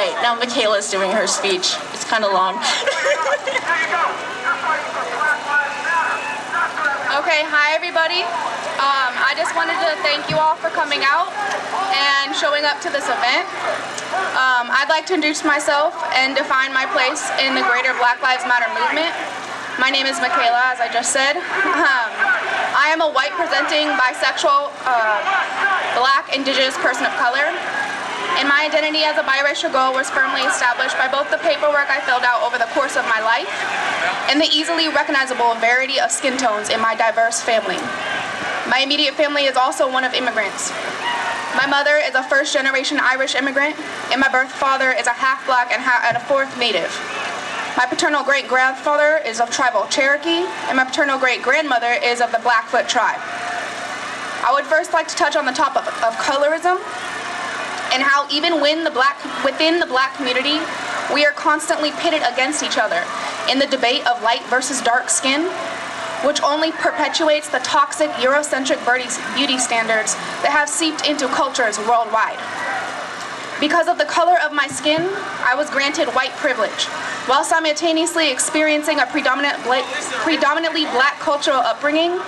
Alright, now Michaela's doing her speech. It's kind of long. Okay, hi everybody. I just wanted to thank you all for coming out and showing up to this event. I'd like to introduce myself and define my place in the greater Black Lives Matter movement. My name is Michaela, as I just said. I am a white presenting bisexual Black Indigenous person of color. And my identity as a biracial girl was firmly established by both the paperwork I filled out over the course of my life and the easily recognizable variety of skin tones in my diverse family. My immediate family is also one of immigrants. My mother is a first-generation Irish immigrant, and my birth father is a half-Black and a fourth Native. My paternal great-grandfather is of tribal Cherokee, and my paternal great-grandmother is of the Blackfoot tribe. I would first like to touch on the topic of colorism, and how even within the Black community, we are constantly pitted against each other in the debate of light versus dark skin, which only perpetuates the toxic Eurocentric beauty standards that have seeped into cultures worldwide. Because of the color of my skin, I was granted white privilege, while simultaneously experiencing a predominantly Black cultural upbringing,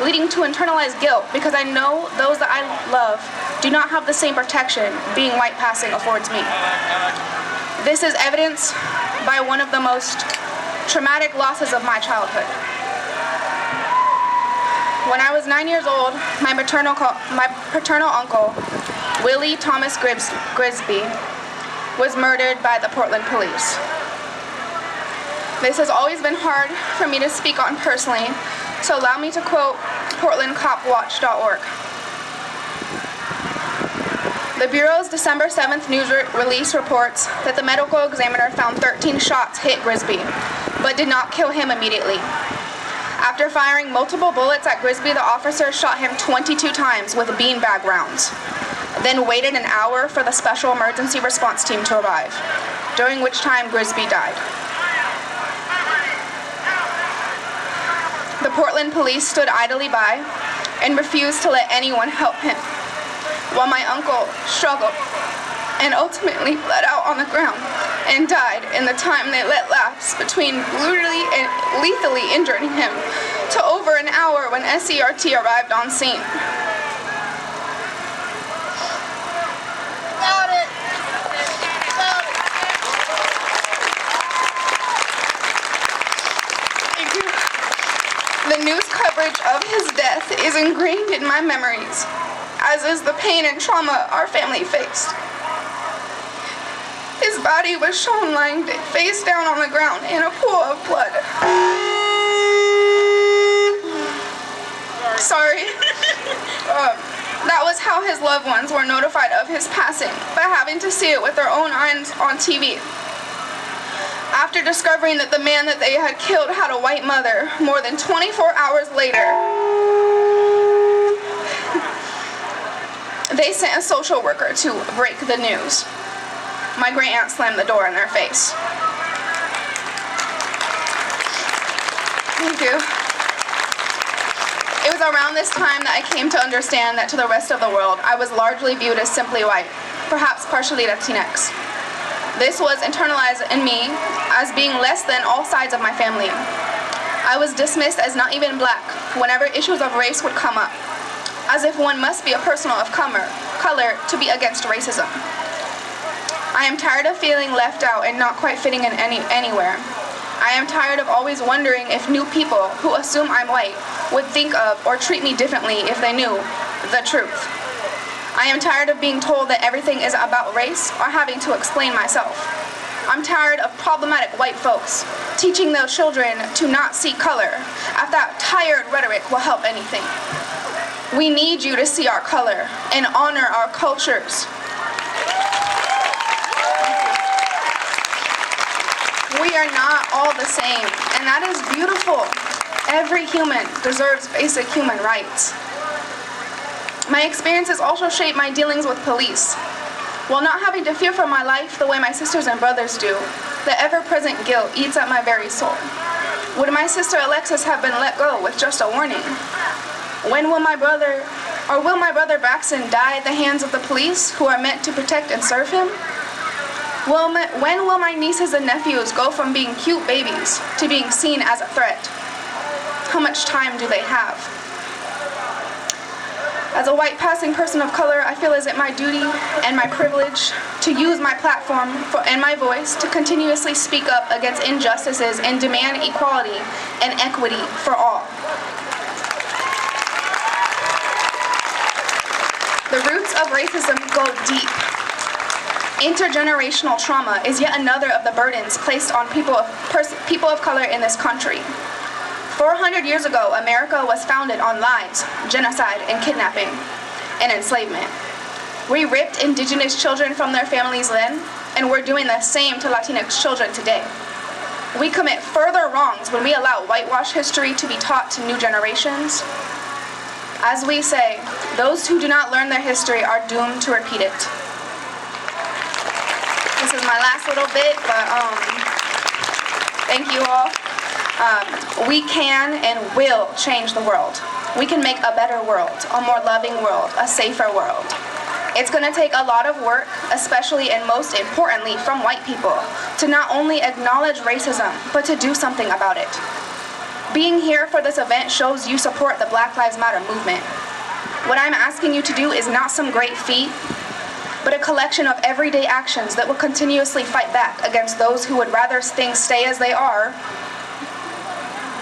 leading to internalized guilt because I know those that I love do not have the same protection being white passing affords me. This is evidenced by one of the most traumatic losses of my childhood. When I was 9 years old, my paternal uncle, Willie Thomas Grisby, was murdered by the Portland police. This has always been hard for me to speak on personally, so allow me to quote PortlandCopWatch.org. The Bureau's December 7th news release reports that the medical examiner found 13 shots hit Grisby, but did not kill him immediately. After firing multiple bullets at Grisby, the officer shot him 22 times with beanbag rounds, then waited an hour for the special emergency response team to arrive, during which time Grisby died. The Portland police stood idly by and refused to let anyone help him, while my uncle struggled and ultimately bled out on the ground and died in the time they let lapse between brutally and lethally injuring him to over an hour when SCRT arrived on scene. The news coverage of his death is ingrained in my memories, as is the pain and trauma our family faced. His body was shown lying face down on the ground in a pool of blood. Sorry. That was how his loved ones were notified of his passing, by having to see it with their own eyes on TV. After discovering that the man that they had killed had a white mother, more than 24 hours later, they sent a social worker to break the news. My great aunt slammed the door in their face. Thank you. It was around this time that I came to understand that to the rest of the world, I was largely viewed as simply white, perhaps partially Latinx. This was internalized in me as being less than all sides of my family. I was dismissed as not even Black whenever issues of race would come up, as if one must be a person of color to be against racism. I am tired of feeling left out and not quite fitting in anywhere. I am tired of always wondering if new people who assume I'm white would think of or treat me differently if they knew the truth. I am tired of being told that everything is about race or having to explain myself. I'm tired of problematic white folks teaching their children to not see color, if that tired rhetoric will help anything. We need you to see our color and honor our cultures. We are not all the same, and that is beautiful. Every human deserves basic human rights. My experiences also shaped my dealings with police. While not having to fear for my life the way my sisters and brothers do, the ever-present guilt eats at my very soul. Would my sister Alexis have been let go with just a warning? Will my brother Braxton die at the hands of the police who are meant to protect and serve him? When will my nieces and nephews go from being cute babies to being seen as a threat? How much time do they have? As a white passing person of color, I feel is it my duty and my privilege to use my platform and my voice to continuously speak up against injustices and demand equality and equity for all. The roots of racism go deep. Intergenerational trauma is yet another of the burdens placed on people of color in this country. 400 years ago, America was founded on lies, genocide, and kidnapping, and enslavement. We ripped indigenous children from their families then, and we're doing the same to Latinx children today. We commit further wrongs when we allow whitewash history to be taught to new generations. As we say, those who do not learn their history are doomed to repeat it. This is my last little bit, but thank you all. We can and will change the world. We can make a better world, a more loving world, a safer world. It's going to take a lot of work, especially and most importantly from white people, to not only acknowledge racism, but to do something about it. Being here for this event shows you support the Black Lives Matter movement. What I'm asking you to do is not some great feat, but a collection of everyday actions that will continuously fight back against those who would rather things stay as they are,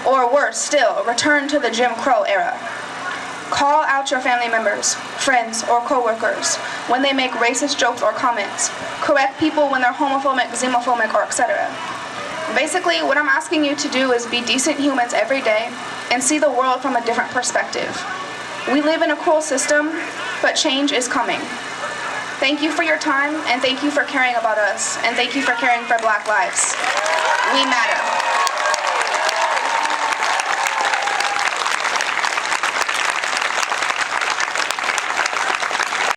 or worse still, return to the Jim Crow era. Call out your family members, friends, or coworkers when they make racist jokes or comments. Correct people when they're homophobic, xenophobic, or etc. Basically, what I'm asking you to do is be decent humans every day and see the world from a different perspective. We live in a cruel system, but change is coming. Thank you for your time, and thank you for caring about us, and thank you for caring for Black lives. We matter.